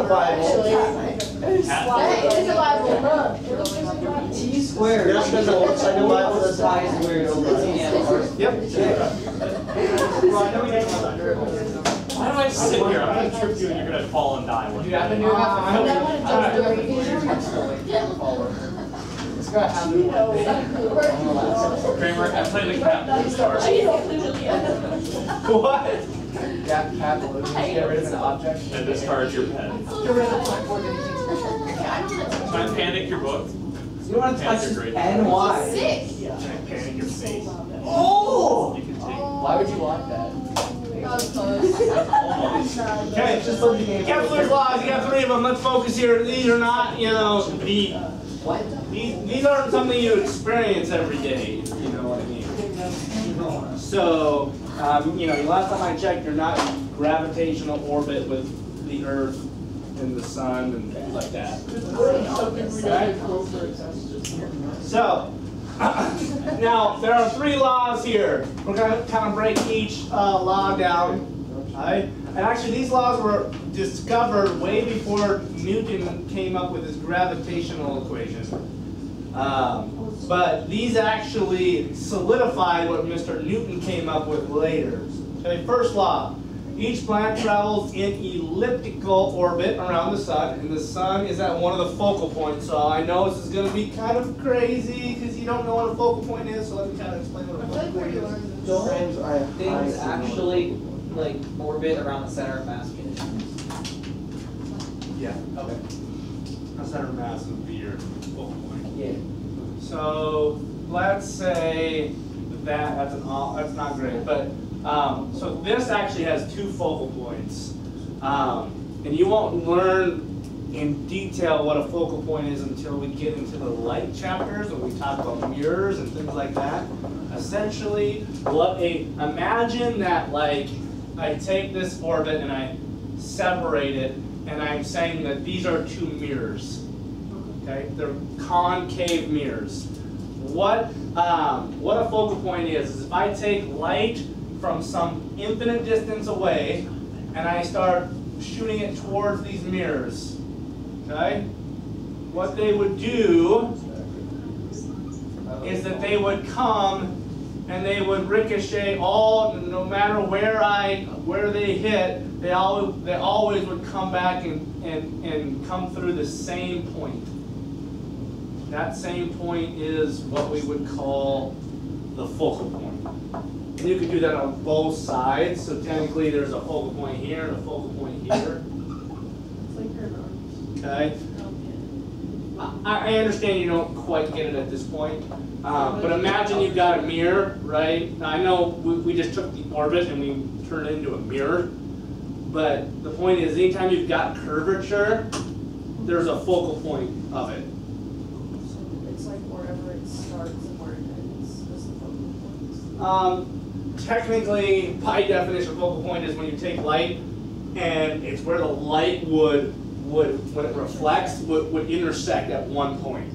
Bible. It's a Bible. T squared. Just because it looks like a Bible, that's why it's weird. Yep. Why do I sit here? I'm going to trip you and you're going to fall and die. You have to do Let's go have Kramer, I play the Captain Star. What? Get rid of an object. And discard your pen. Get rid of the blackboard. Can I panic your book? You don't want to touch this pen? Why? Can I panic your face? Oh! You can take. Why would you want that? Okay, just let the game. Kepler's laws, you got 3 of them. Let's focus here. These are not, these aren't something you experience every day, if you know what I mean. So, last time I checked, you're not in gravitational orbit with the Earth and the Sun and things like that. Right? So, now there are 3 laws here. We're going to kind of break each law down. Right? And actually, these laws were discovered way before Newton came up with his gravitational equation. But these actually solidified what Mr. Newton came up with later. Okay, first law. Each planet travels in elliptical orbit around the sun, and the sun is at one of the focal points. So I know this is going to be kind of crazy because you don't know what a focal point is, so let me kind of explain what a focal point is. Don't things actually like orbit around the center of mass conditions? Yeah. Okay. The center of mass would be your focal point. Yeah. So let's say that's not great, but so this actually has 2 focal points, and you won't learn in detail what a focal point is until we get into the light chapters when we talk about mirrors and things like that. Essentially, imagine that like I take this orbit and I separate it, and I'm saying that these are 2 mirrors. Okay, they're concave mirrors. What a focal point is if I take light from some infinite distance away and I start shooting it towards these mirrors. Okay, what they would do is that they would come and they would ricochet no matter where they hit, they always would come back and come through the same point. That same point is what we would call the focal point. And you could do that on both sides. So technically there's a focal point here and a focal point here. Okay. I understand you don't quite get it at this point. But imagine you've got a mirror, right? I know we just took the orbit and we turned it into a mirror. But the point is, anytime you've got curvature, there's a focal point of it. It's like wherever it starts and where it ends is the focal point. Technically, by definition, focal point is when you take light and it's where the light would when it reflects, would intersect at one point.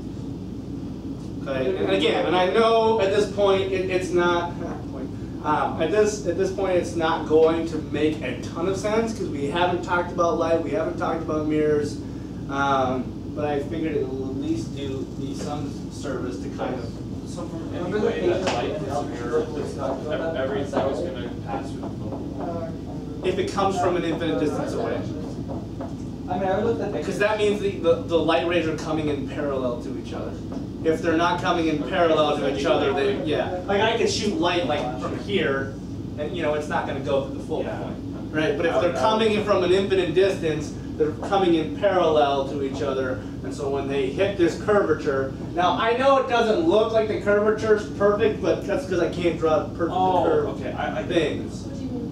Okay, and again, and I know at this point it's not. At this point, it's not going to make a ton of sense because we haven't talked about light, we haven't talked about mirrors, but I figured it will at least do me some service to kind of. So from any way that light hits a mirror, everything's always going to pass through the focal point. If it comes from an infinite distance away. I mean, I would look at Because that means the light rays are coming in parallel to each other. If they're not coming in parallel to each other, then yeah. Like I could shoot light like from here, and it's not going to go through the focal point, right? But if they're coming in from an infinite distance, they're coming in parallel to each other, and so when they hit this curvature, now I know it doesn't look like the curvature is perfect, but that's because I can't draw perfect curved things. What do you mean?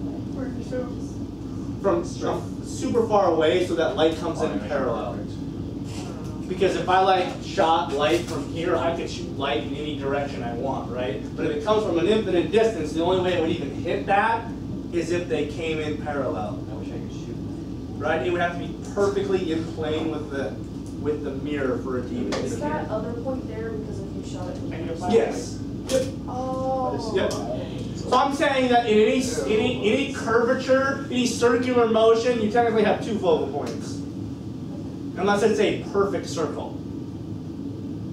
From super far away, so that light comes in parallel. Because if I shot light from here, I could shoot light in any direction I want, right? But if it comes from an infinite distance, the only way it would even hit that is if they came in parallel. I wish I could shoot. Right? It would have to be perfectly in plane with the mirror for it to even hit. Is that other point there because if you shot it from here? Yes. Yep. Oh. Yep. So I'm saying that in any curvature, any circular motion, you technically have 2 focal points. unless it's a perfect circle.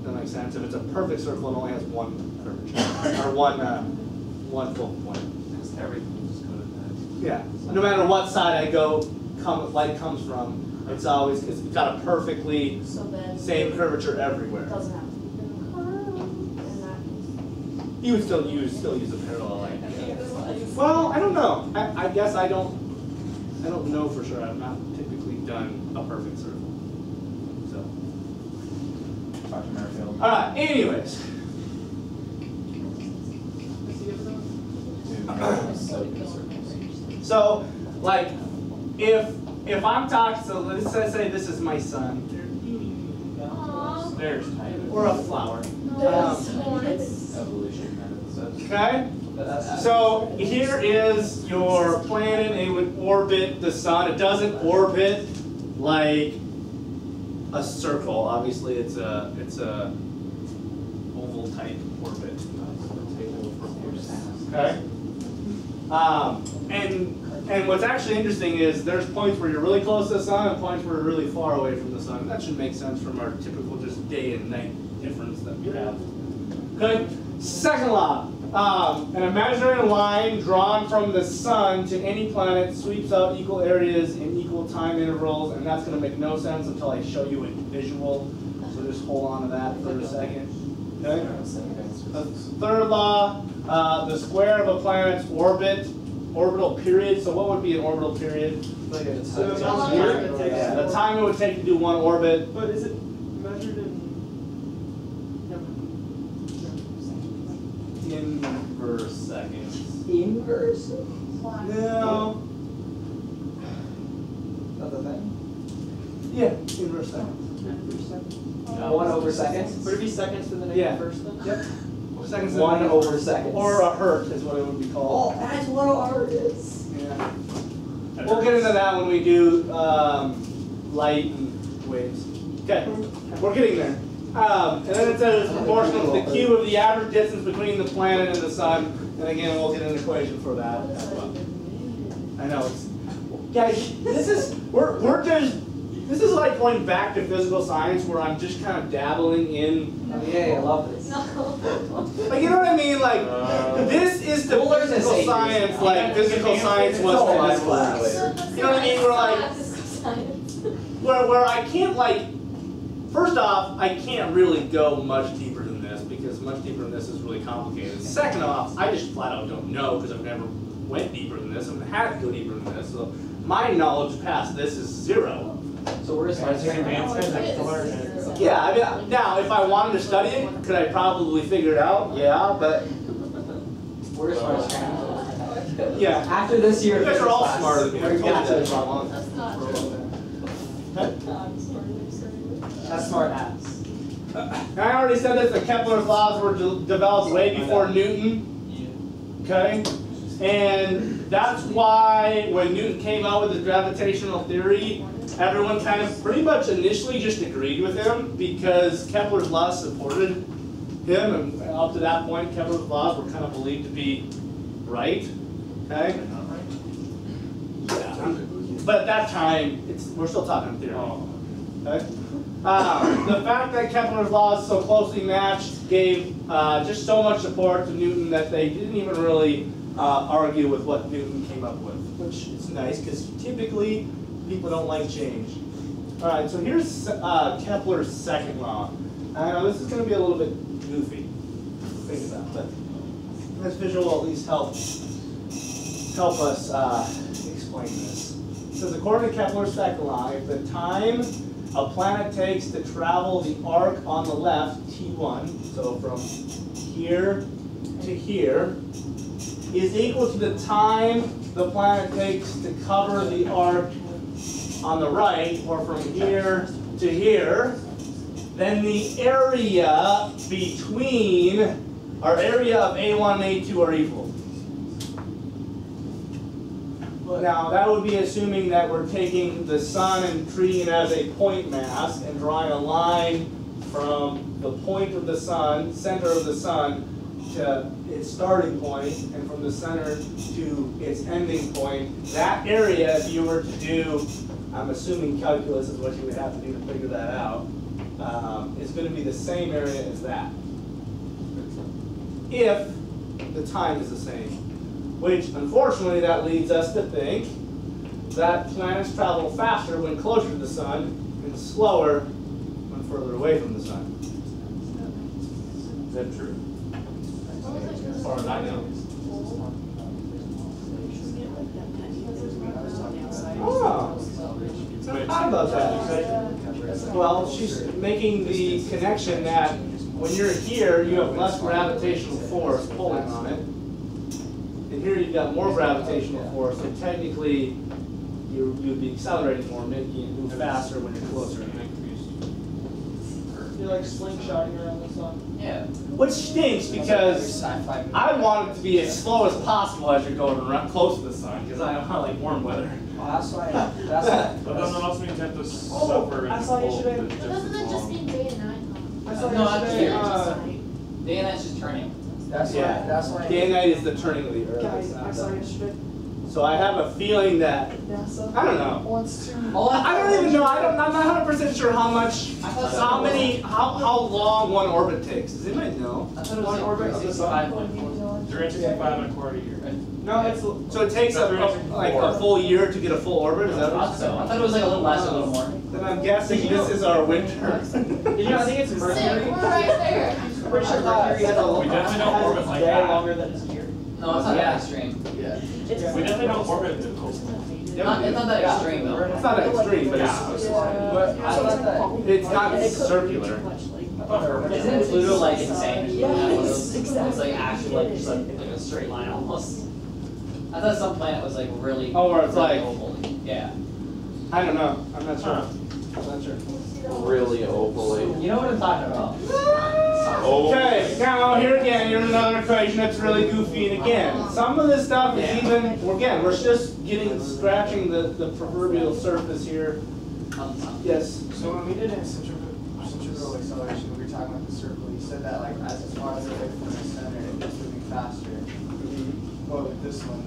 That makes sense. If it's a perfect circle, it only has one curvature, or one focal point. Everything just go to that. Yeah. No matter what side I go, light comes from, it's got a perfectly So then. same curvature everywhere. It doesn't have to be in the curve, and that You would still use a parallel line. Well, I don't know. I guess I don't know for sure. I've not typically done a perfect circle. So. Dr. Merrifield. All right. Anyways. So, like, if I'm talking, so let's say this is my son, There's type. or a flower. Evolution kind of says. Okay. So here is your planet. It would orbit the sun. It doesn't orbit like a circle. Obviously, it's a oval type orbit. Okay. And what's actually interesting is there's points where you're really close to the sun and points where you're really far away from the sun. And that should make sense from our typical just day and night difference that we have. Okay. Second law. An imaginary line drawn from the sun to any planet sweeps out equal areas in equal time intervals, and that's going to make no sense until I show you a visual. So just hold on to that for a second. Okay. The third law, the square of a planet's orbital period. So what would be an orbital period? Like a The time it would take to do one orbit. But is it measured in? Inverse seconds. Inverse? No. That's a thing. Yeah, inverse seconds. 1 over seconds? Would it be seconds to the Yeah. negative first then? Yep. Seconds. 1 over seconds. Or a hertz is what it would be called. Oh, that's what R is. Yeah. We'll get into that when we do light and waves. Okay, we're getting there. And then it says proportional to the cube of the average distance between the planet and the sun. And again, we'll get an equation for that as well. I know it's, guys. This is like going back to physical science where I'm just kind of dabbling in. Yeah, I love this. Like, you know what I mean? Like, this is the We'll learn this physical 8 years science, from now. like physical science was all for life physical class. science. You know what I mean? We're like, where I can't like, first off, I can't really go much deeper than this because much deeper than this is really complicated. Second off, I just flat out don't know because I've never went deeper than this and had to go deeper than this. So my knowledge past this is 0. So where's my Yeah, I mean, now if I wanted to study it, could I probably figure it out? Yeah, but Where's my yeah. After this year, You guys are all class, smarter than me. I we're told you gonna- that for a long time. That's not true. That's smart ass. I already said this, the Kepler's laws were developed way before Newton. Okay? And that's why when Newton came out with his gravitational theory, everyone kind of pretty much initially just agreed with him because Kepler's laws supported him, and up to that point, Kepler's laws were kind of believed to be right. Okay? Yeah. But at that time, we're still talking theory. Okay? The fact that Kepler's laws so closely matched gave just so much support to Newton that they didn't even really argue with what Newton came up with, which is nice because typically people don't like change. All right, so here's Kepler's second law. I know this is going to be a little bit goofy to think about, but this visual will at least help us explain this. It says, according to Kepler's second law, if the time a planet takes to travel the arc on the left, T1, so from here to here, is equal to the time the planet takes to cover the arc on the right, or from here to here, then the area between, our area of A1 and A2 are equal. Now, that would be assuming that we're taking the sun and treating it as a point mass and drawing a line from the point of the sun, center of the sun, to its starting point, and from the center to its ending point. That area, if you were to do I'm assuming calculus is what you would have to do to figure that out, is going to be the same area as that. If the time is the same. Which, unfortunately, that leads us to think that planets travel faster when closer to the sun and slower when further away from the sun. Is that true? As far as I know. Oh, how about that? Well, she's making the connection that when you're here, you have less gravitational force pulling on it. And here you've got more gravitational force, so technically you'd be accelerating more, making it move faster when you're closer. You're like slingshotting around the sun. Yeah. Which stinks because I want it to be as slow as possible as you're going around close to the sun, because I don't like warm weather. Oh, that's why. But doesn't that also mean you have to suffer I and saw pull yesterday. just But doesn't as it just long? mean day and night? I saw No, yesterday. Day and night's just turning. That's why. Yeah, That's why. day and night is the turning of the Earth. Guys, It's I not saw the- yesterday. So I have a feeling that, NASA I don't know. wants to. I don't even know. I'm not 100% sure how much, how long one orbit takes. Does anybody know? I thought it was One like orbit of the sun. 365 and a quarter year. No, it's. So it takes like a full year to get a full orbit. Is that I what? thought so. I thought it was like a little less, a little more. Then I'm guessing this is our winter. Did you know? I think it's Sit, Mercury. we're right there. I'm pretty sure Mercury has a We definitely don't orbit has like its day that. longer than its year. No, it's not that extreme. Yeah. We definitely don't orbit it. It's not that extreme though. It's not that extreme, but But I thought that. it's not circular. Isn't Pluto like insane? Yes, It's like actually like just like a straight line almost. I thought some planet was like really. Oh, where it's really like- oval. Yeah. I don't know. I'm not sure. I'm not sure. Really ovally. You know what I'm talking about? Okay, now here again, here's another equation that's really goofy, and again, some of this stuff is even, we're just scratching the proverbial surface here. Yes. So when we did in centrifugal acceleration, we were talking about the circle. You said that like as it's farther away from the center, it gets moving faster. But with this one,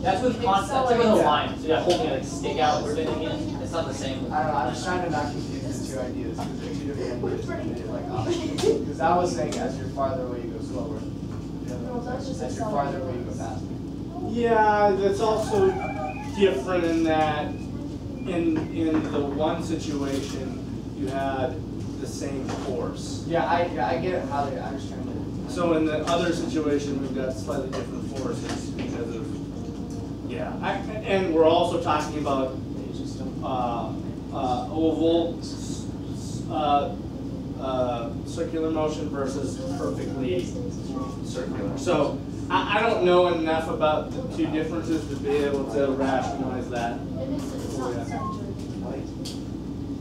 That's with constant. That's like with a line. So you're holding it like stick out or spinning it. It's not the same. I don't know. I'm just trying to not confuse the two ideas because they're two different ideas. And they're like opposite. Because I was saying as you're farther away, you go slower. The other one was as you're farther away, you go faster. Yeah, that's also different in that in the one situation, you had the same force. Yeah, I get it. How they? I'm just trying to. So in the other situation, we've got slightly different forces because of, yeah. And we're also talking about oval, circular motion versus perfectly circular. So I don't know enough about the two differences to be able to rationalize that. It's not centered.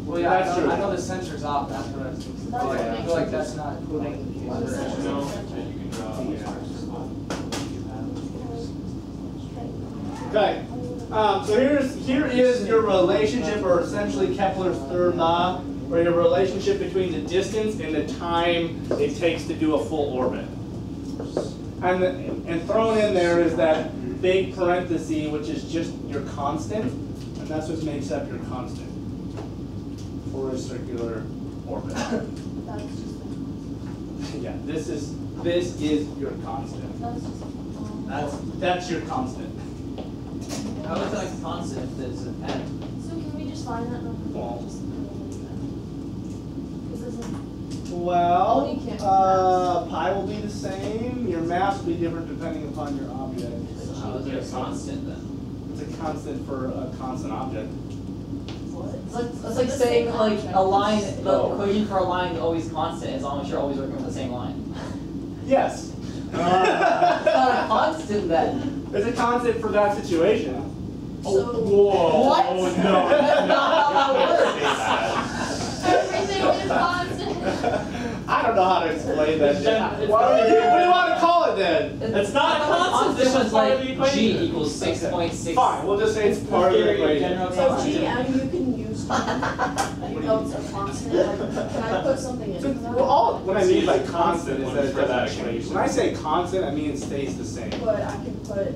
Well, yeah, That's true. I know the sensor's off. That's what I was thinking. That's what I makes feel like it that's not including the No, other. that you can draw. Okay, so here is your relationship, or essentially Kepler's third law, or your relationship between the distance and the time it takes to do a full orbit. And thrown in there is that big parenthesis, which is just your constant, and that's what makes up your constant for a circular orbit. That's just, Yeah, this is your constant. that's just. That's your constant. How is that a constant if there's an n? So can we just find that number? Well. Just because isn't. Well, Oh, you can't pi will be the same. Your mass will be different depending upon your object. How is it a constant then? It's a constant for a constant object. It's like saying like a line, the equation for a line is always constant as long as you're always working with the same line. Yes. It's not a constant then. It's a constant for that situation. So Whoa. What? Oh, no. That's not how that works. everything is constant. I don't know how to explain that. What do you want to call it then? It's not a constant, this Constant is part of was the like G equation. equals 6.6. Fine, we'll just say it's part of the equation. So GM, you can use, you know, it's a constant, like, can I put something in So, for that? well, what I mean by Constant constant is one that it for that doesn't change. equation. When I say constant, I mean it stays the same. But I can put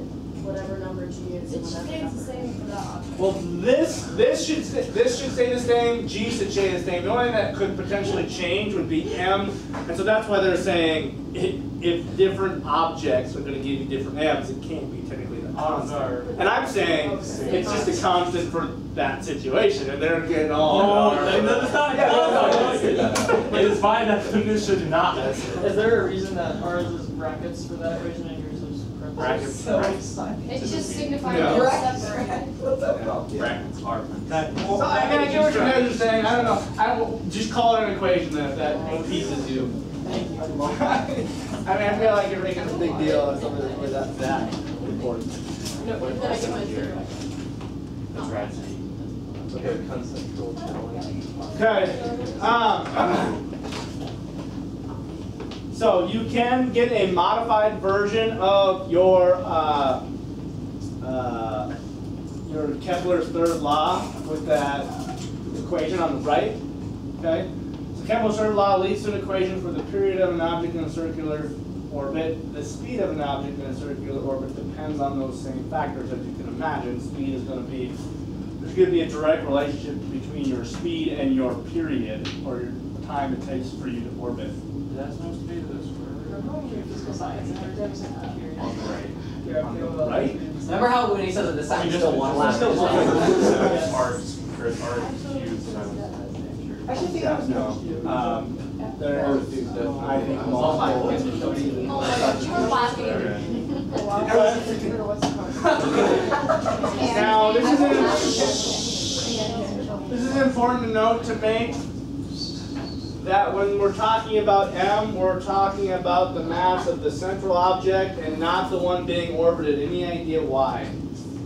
whatever number G is. It and whatever stays the number. same for that object. Well, this should stay the same. G should stay the same. The only thing that could potentially change would be M, and so that's why they're saying if different objects are going to give you different M's, it can't be technically the constant. And I'm saying it's just a constant for that situation, and they're getting all. That's not It is fine that this should not. Is there a reason that ours is brackets for that equation and yours is parentheses? Brackets. It's just signifying Yeah. they're separate. Brackets are. So I mean, I get what you guys are saying. I don't know. I will just call it an equation that appeases you. Thank you. I mean, I feel like you're making a big deal of something that's that important. Tragedy. Okay, conceptual challenge. Okay. So you can get a modified version of your Kepler's third law with that equation on the right. Okay. So Kepler's third law leads to an equation for the period of an object in a circular orbit. The speed of an object in a circular orbit depends on those same factors, as you can imagine. Speed is going to be, there's going to be a direct relationship between your speed and your period, or your time it takes for you to orbit. That's supposed to be this Physical science and everything. Right? Remember how when he said that the sign still one last? I should think that was No. There are, I think, Oh my God, you were laughing. Now, this is important to note to make that when we're talking about M, we're talking about the mass of the central object and not the one being orbited. Any idea why?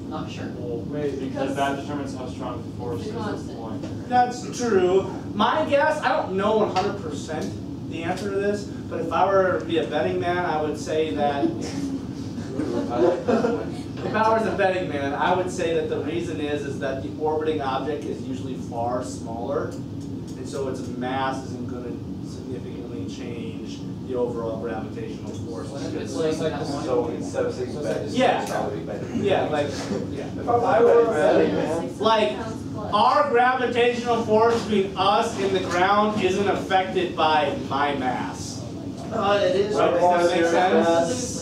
Not sure. Because that determines how strong the force is at the point. That's true. My guess, I don't know 100% the answer to this, but if I were to be a betting man, I would say that if I was a betting man, I would say that the reason is that the orbiting object is usually far smaller, and so its mass isn't going to significantly change the overall gravitational force. It's like So instead of saying bad, Yeah. it's probably better. Yeah, like, yeah. If I were a betting man, Like, our gravitational force between us and the ground isn't affected by my mass. It is. Right, does that make sense?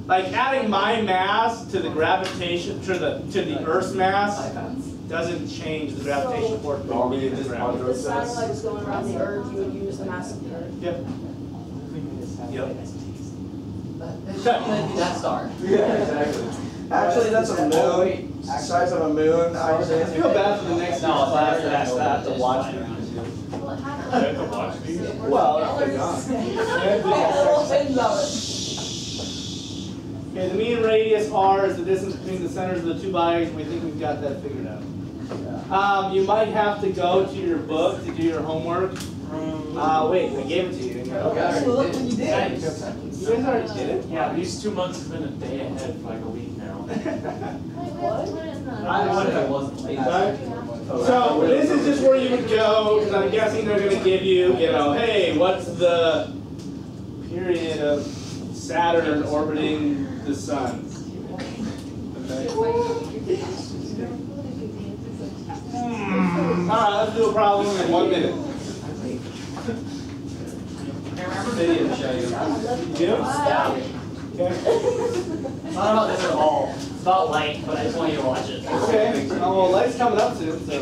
Like adding my mass to the gravitation to the Earth's mass doesn't change the gravitational force between me and the ground. If the satellite was going around the Earth, you would use the mass of the Earth. Yep. Yep. Death Star. yeah, exactly. Actually, that's a moon, size of a moon. I feel bad for the next class that has to have to watch it. What I have happened? to watch these. Well, they're gone. Okay, the mean radius r is the distance between the centers of the two bodies. We think we've got that figured out. You might have to go to your book to do your homework. Wait, I gave it to you. Okay. Look what you did. You guys already did it? Yeah, these 2 months have been a day ahead for like a week now. Wait, what is that? I wonder if I wasn't late. So this is just where you would go, because I'm guessing they're going to give you, hey, what's the period of Saturn orbiting the sun? Okay. All right, let's do a problem in 1 minute. I remember video to show you. You do? Okay. It's not about this at all. It's about light, but I just want you to watch it. Okay. Oh, well, light's coming up soon, so.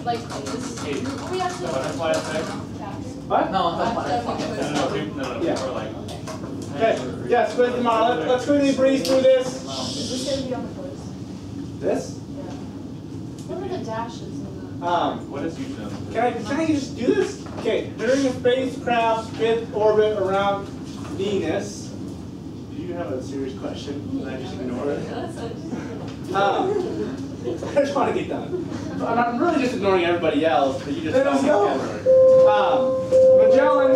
Like, this Hey, is, we have to. butterfly effect? What? No, it's not No, fun. no, Yeah. people are like. Okay. Yes, quick tomorrow. Let's quickly breeze through this. Is this going to be on the quiz? This? Yeah. What are the dashes in What is usually? Can I just do this? Okay, during the spacecraft's fifth orbit around Venus, do you have a serious question? Can I just ignore it? I just want to get done. I'm really just ignoring everybody else, but you just don't get Magellan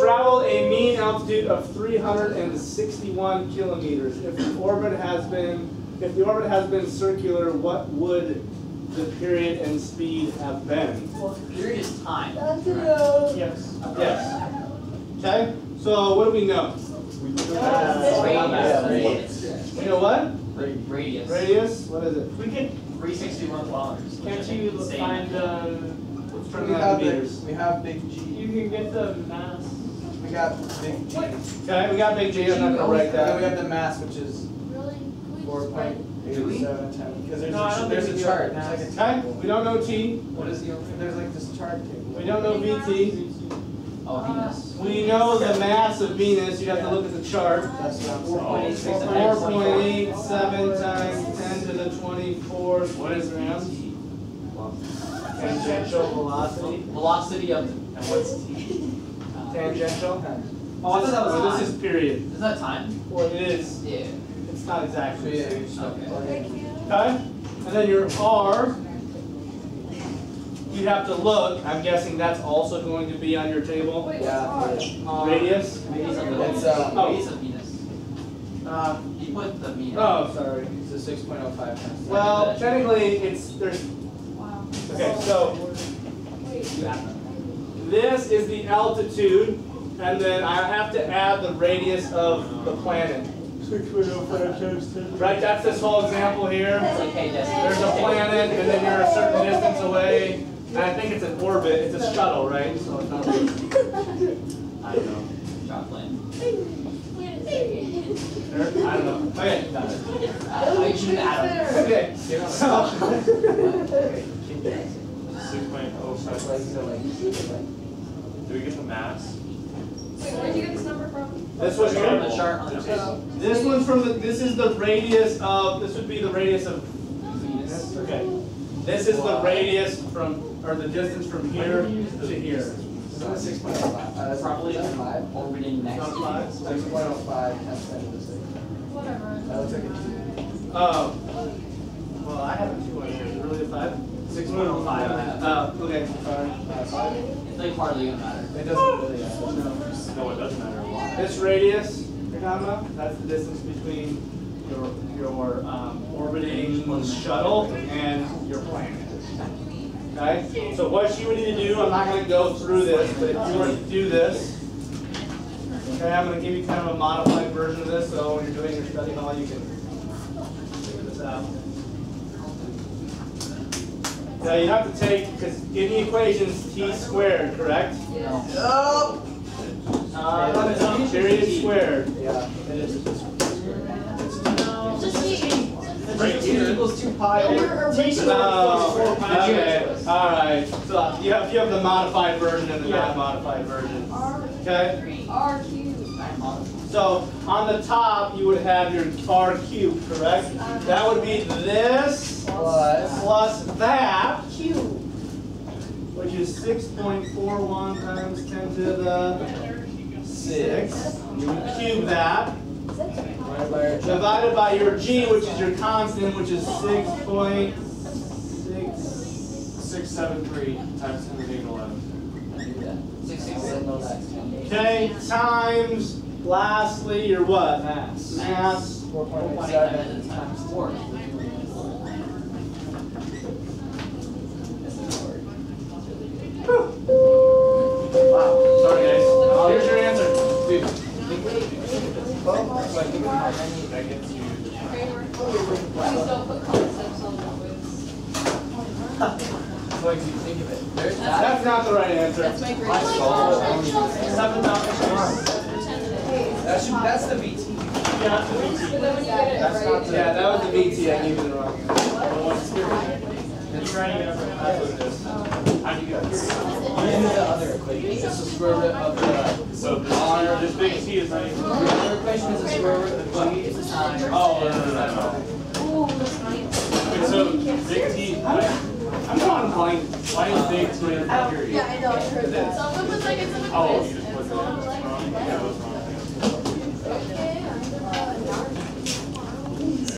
traveled a mean altitude of 361 kilometers. If the orbit has been circular, what would the period and speed have been? Period is time. Yes. Yes. Okay. So what do we know? You know what? Radius. Radius, what is it? We can, 361 kilometers. can't you Insane. find, Let's turn We that have into meters. we have big G. you can get the mass. We got big G. Okay, we got big G, I'm not gonna write And then we that. have the mass, which is Really? Can we just 4.8710. Because No, I don't there's think a we chart. do There's like a Okay, table. we don't know T, What is the? There's like this chart table. we don't know VT. Oh, Venus. We know the mass of Venus, you have to look at the chart. That's what I'm saying. 4.87 times 10 to the 24th, what is grams? Tangential velocity. Velocity of, and what's T? Tangential? Oh, I thought that was, this is period. Isn't that time? Well, it is, Yeah. it's not exactly. Yeah. Okay. Okay, and then your R, you have to look, I'm guessing that's also going to be on your table. Wait, Yeah. what's R? Radius? Radius of the It's, Radius of Venus. Uh, You put the Venus. oh, sorry. It's a 6.05 times. Well, technically, there's, Wow. okay, so Wait. You add them. this is the altitude, and then I have to add the radius of the planet. 6.05 times 10. Right, that's this whole example here. It's like, hey, Jesse. There's a planet, and then you're a certain distance away, and I think it's an orbit, it's a shuttle, right? So it's not really, I don't know. Drop plane. I don't know. Okay, got it. I should add them. Okay, so, 6.05. Do we get the mass? Wait, where'd you get this number from? this was On from the chart on the table. this one's from the, this is the radius of, this would be the radius of Venus. Okay. This is the radius from, or the distance from here to here. It's not 6.05. That's Probably 5. orbiting next to Not Venus. 6.05 times 10 to the 6. Whatever. That looks like a 2. Oh. Well, I have a 2 on here. Is it really a 5? 6.05 I have. Oh, okay, sorry. 5. It's like hardly gonna matter. It doesn't really matter. No, it doesn't matter a lot. This radius you're talking about, that's the distance between your orbiting shuttle and your planet. Okay? So what you would need to do, I'm not going to go through this, but if you were to do this, okay, I'm going to give you kind of a modified version of this, so when you're doing your study hall, you can figure this out. Now you have to take, because in the equations, t squared, correct? Oh! Period squared. Yeah, it is. Right here. Equals 2 pi over t No, okay, alright, so you have the modified version and the not modified version, okay? R cubed. So, on the top, you would have your r cubed, correct? That would be this plus that, Cube. which is 6.41 times 10 to the 6. You would cube that, divided by your g, which is your constant, which is 6.6. 673 times 10 to the negative 11. Okay, times, lastly, your what? Mass. Mass. 4.87 times 4. Wow, sorry guys. Here's your answer. Dude. That gets you. Please don't put concepts on the quiz. What do you think of it? There's that. That's not the right answer. That's my grade. That's the VT. But then when you get it That's not right. the- Yeah, that was the VT. I gave you the wrong answer. It's trying to get up. That's what it is. How do you get here? And the other equation. It's the square root of the. So this big T is not even. The other equation is the square root of G is a time. Oh, no. Ooh, that's nice. Wait, so big T, I'm drawing a blank. why is big T in here? Yeah, I know, I heard that. Someone was like, it's in the Oh, quiz.